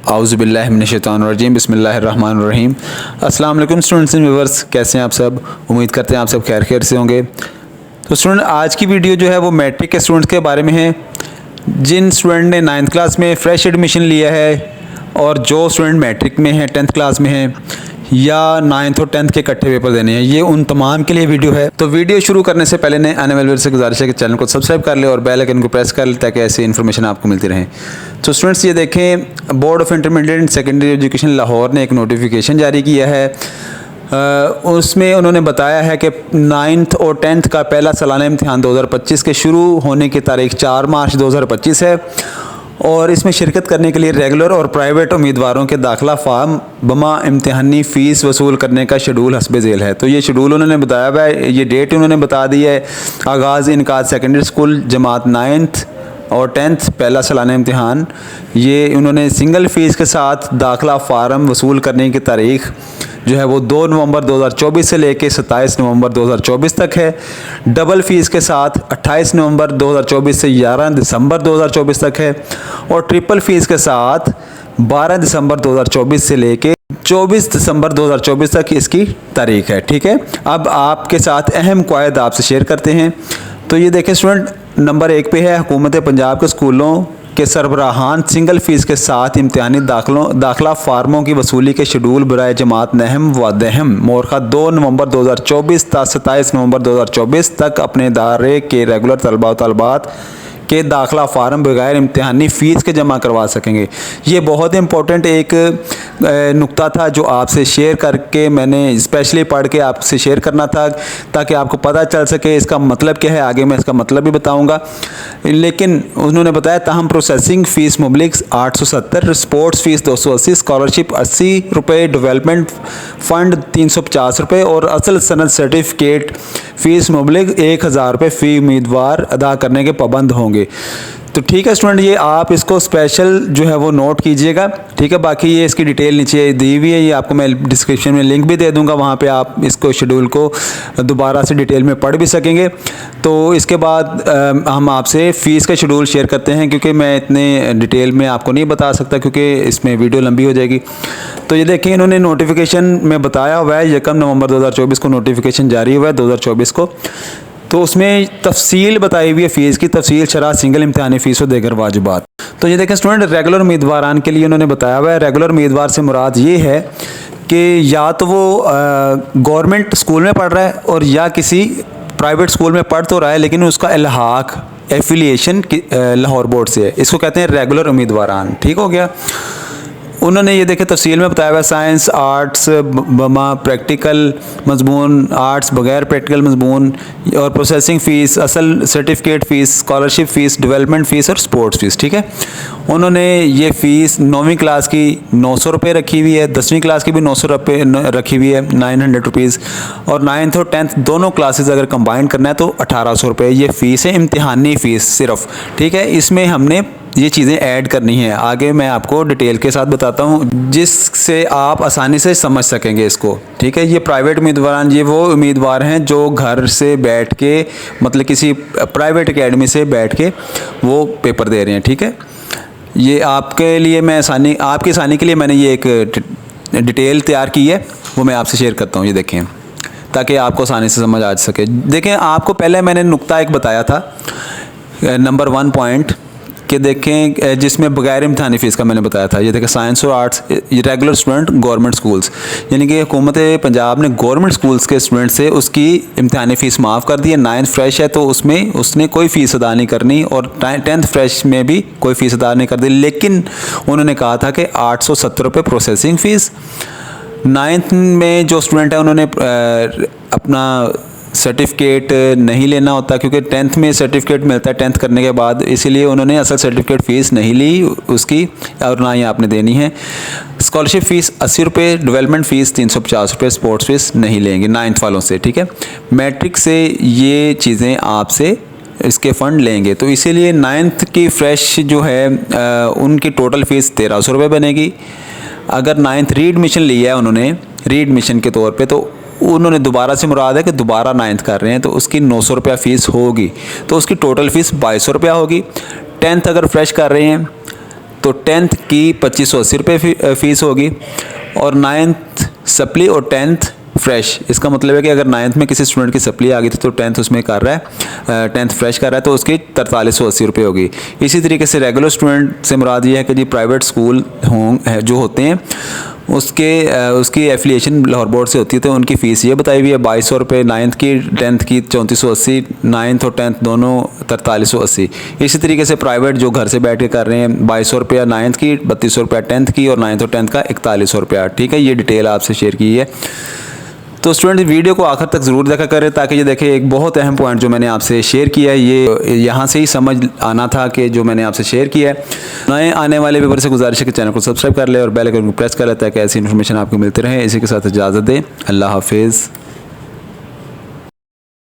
आउज़ुबिल्लाहि मिनश्शैतानिर्रजीम बिस्मिल्लाहिर्रहमानिर्रहीम। अस्सलाम वालेकुम स्टूडेंट्स एंड व्यूअर्स, कैसे हैं आप सब। उम्मीद करते हैं आप सब खैर से होंगे। तो स्टूडेंट, आज की वीडियो जो है वो मैट्रिक के स्टूडेंट्स के बारे में है। जिन स्टूडेंट ने 9th क्लास में फ़्रेश एडमिशन लिया है और जो स्टूडेंट मैट्रिक में है 10th क्लास में है या 9th और 10th के इकट्ठे पेपर देने हैं, ये उन तमाम के लिए वीडियो है। तो वीडियो शुरू करने से पहले आने वाले से गुजारिश है कि चैनल को सब्सक्राइब कर ले और बेल आइकन को प्रेस कर ले ताकि ऐसी इन्फॉर्मेशन आपको मिलती रहे। तो स्टूडेंट्स, ये देखें, board of intermediate and secondary education Lahore ने एक नोटिफिकेशन जारी किया है। उसमें उन्होंने बताया है कि 9th और 10th का पहला सालाना इम्तिहान 2025 के शुरू होने की तारीख 4 मार्च 2025 है और इसमें शिरकत करने के लिए रेगुलर और प्राइवेट उम्मीदवारों के दाखिला फार्म बमा इम्तिहानी फ़ीस वसूल करने का शेड्यूल हस्ब झेल है। तो ये शेड्यूल उन्होंने बताया हुआ है, ये डेट उन्होंने बता दी है। आगाज़ इनकाद सेकेंडरी स्कूल जमात 9th और 10th पहला सालाना इम्तिहान, ये उन्होंने सिंगल फ़ीस के साथ दाखिला फार्म वसूल करने की तारीख़ जो है वो 2 नवंबर 2024 से लेके 27 नवंबर 2024 तक है। डबल फ़ीस के साथ 28 नवंबर 2024 से 11 दिसंबर 2024 तक है और ट्रिपल फ़ीस के साथ 12 दिसंबर 2024 से लेके 24 दिसंबर 2024 तक इसकी तारीख़ है। ठीक है, अब आपके साथ अहम क़वायद आपसे शेयर करते हैं। तो ये देखें स्टूडेंट, नंबर 1 पे है, हुकूमत पंजाब के स्कूलों के सरबराहान सिंगल फ़ीस के साथ इम्तिहानी दाखिला फार्मों की वसूली के शेड्यूल बराए जमात नहम व दहम मोरखा 2 नवंबर 2024 ता 27 नवंबर 2024 तक अपने इदारे के रेगुलर तलबा व तलबात के दाखिला फार्म बगैर इम्तिहानी फ़ीस के जमा करवा सकेंगे। ये बहुत इंपॉर्टेंट एक नुक्ता था जो आपसे शेयर करके मैंने स्पेशली पढ़ के आपसे शेयर करना था ताकि आपको पता चल सके इसका मतलब क्या है। आगे मैं इसका मतलब भी बताऊंगा, लेकिन उन्होंने बताया ताहम प्रोसेसिंग फ़ीस मुबलिक 870, स्पोर्ट्स फ़ीस 280, स्कॉलरशिप 80 रुपये, डेवलपमेंट फ़ंड 350 रुपये और असल सनद सर्टिफिकेट फ़ीस मुबलिक 1000 रुपये फ़ी उम्मीदवार अदा करने के पाबंद होंगे। तो ठीक है स्टूडेंट, ये आप इसको स्पेशल जो है वो नोट कीजिएगा। ठीक है, बाकी ये इसकी डिटेल नीचे दी हुई है, ये आपको मैं डिस्क्रिप्शन में लिंक भी दे दूंगा, वहाँ पे आप इसको शेड्यूल को दोबारा से डिटेल में पढ़ भी सकेंगे। तो इसके बाद हम आपसे फ़ीस का शेड्यूल शेयर करते हैं, क्योंकि मैं इतने डिटेल में आपको नहीं बता सकता क्योंकि इसमें वीडियो लंबी हो जाएगी। तो ये देखिए, इन्होंने नोटिफिकेशन में बताया हुआ है 1 नवंबर 2024 को नोटिफिकेशन जारी हुआ है 2024 को। तो उसमें तफसील बताई हुई है, फ़ीस की तफसील, शरह, सिंगल इम्तिहानी फ़ीस और देगर वाजिबात। तो ये देखें स्टूडेंट, रेगुलर उम्मीदवारान के लिए उन्होंने बताया हुआ है, रेगुलर उम्मीदवार से मुराद ये है कि या तो वो गवर्नमेंट स्कूल में पढ़ रहा है और या किसी प्राइवेट स्कूल में पढ़ तो रहा है लेकिन उसका इल्हाक एफिलिएशन लाहौर बोर्ड से है। इसको कहते हैं रेगुलर उम्मीदवारान। ठीक हो गया। उन्होंने ये देखे तफसील में बताया हुआ, साइंस आर्ट्स बमा प्रैक्टिकल मजमून, आर्ट्स बगैर प्रैक्टिकल मजमून और प्रोसेसिंग फ़ीस, असल certificate fees, scholarship fees, development fees और स्पोर्ट्स फ़ीस। ठीक है, उन्होंने ये फ़ीस 9वीं क्लास की 900 रुपये रखी हुई है, 10वीं क्लास की भी 900 रुपये रखी हुई है, 900 रुपीज़, और 9th और 10th दोनों क्लासेस अगर कंबाइन करना है तो 1800 रुपये ये फ़ीस है, इम्तिहानी फ़ीस सिर्फ। ठीक है, इसमें हमने ये चीज़ें ऐड करनी है, आगे मैं आपको डिटेल के साथ बताता हूँ जिससे आप आसानी से समझ सकेंगे इसको। ठीक है, ये प्राइवेट उम्मीदवार, ये वो उम्मीदवार हैं जो घर से बैठ के, मतलब किसी प्राइवेट एकेडमी से बैठ के वो पेपर दे रहे हैं। ठीक है, ये आपके लिए मैं आपकी आसानी के लिए मैंने ये एक डिटेल तैयार की है, वो मैं आपसे शेयर करता हूँ। ये देखें ताकि आपको आसानी से समझ आ सके। देखें, आपको पहले मैंने नुक्ता एक बताया था, नंबर 1 पॉइंट कि देखें जिसमें बगैर इम्तिहानी फ़ीस का मैंने बताया था। ये देखें, साइंस और arts regular student government schools, यानी कि हुकूमत पंजाब ने गवर्नमेंट स्कूल्स के स्टूडेंट से उसकी इम्तिहानी फ़ीस माफ़ कर दी है। 9th फ्रेश है तो उसमें उसने कोई फ़ीस अदा नहीं करनी और 10th फ्रेश में भी कोई फ़ीस अदा नहीं कर दी, लेकिन उन्होंने कहा था कि 870 रुपये प्रोसेसिंग फ़ीस। 9th में जो स्टूडेंट है उन्होंने अपना सर्टिफिकेट नहीं लेना होता क्योंकि 10th में सर्टिफिकेट मिलता है 10th करने के बाद, इसीलिए उन्होंने असल सर्टिफिकेट फ़ीस नहीं ली उसकी और ना ही आपने देनी है। स्कॉलरशिप फ़ीस 80 रुपये, डेवलपमेंट फ़ीस 350 रुपये, स्पोर्ट्स फ़ीस नहीं लेंगे 9th वालों से। ठीक है, मैट्रिक से ये चीज़ें आपसे इसके फ़ंड लेंगे, तो इसीलिए 9th की फ़्रेश जो है उनकी टोटल फ़ीस 1300 रुपये बनेगी। अगर 9th री एडमिशन लिया है उन्होंने री एडमिशन के तौर पे, तो उन्होंने दोबारा से मुराद है कि दोबारा 9th कर रहे हैं तो उसकी 900 रुपया फ़ीस होगी, तो उसकी टोटल फ़ीस 2200 रुपया होगी। 10th अगर फ्रेश कर रहे हैं तो 10th की 2580 रुपये फ़ीस होगी और 9th सप्ली और 10th फ्रेश। इसका मतलब है कि अगर 9th में किसी स्टूडेंट की सप्ली आ गई थी तो 10th उसमें कर रहा है, 10th फ्रेश कर रहा है तो उसकी 4380 रुपये होगी। इसी तरीके से रेगुलर स्टूडेंट से मुराद ये है कि जी प्राइवेट स्कूल जो होते हैं उसकी एफिलिएशन लाहौर बोर्ड से होती है, तो उनकी फ़ीस ये बताई हुई है 2200 रुपये 9th की, 10th की 3480, 9th और 10th दोनों 4380। इसी तरीके से प्राइवेट जो घर से बैठ के कर रहे हैं 2200 रुपया 9th की, 3200 रुपया 10th की और 9th और 10th का 4100 रुपया। ठीक है, ये डिटेल आपसे शेयर की है। तो स्टूडेंट वीडियो को आखिर तक ज़रूर देखा करें ताकि ये देखें एक बहुत अहम पॉइंट जो मैंने आपसे शेयर किया है ये यहाँ से ही समझ आना था कि जो मैंने आपसे शेयर किया है। नए आने वाले पेपर से गुजारिश है कि चैनल को सब्सक्राइब कर ले और बेल आइकन को प्रेस कर लें ताकि ऐसी इन्फॉर्मेशन आपको मिलती रहे। इसी के साथ इजाज़त दें। अल्लाह हाफिज़।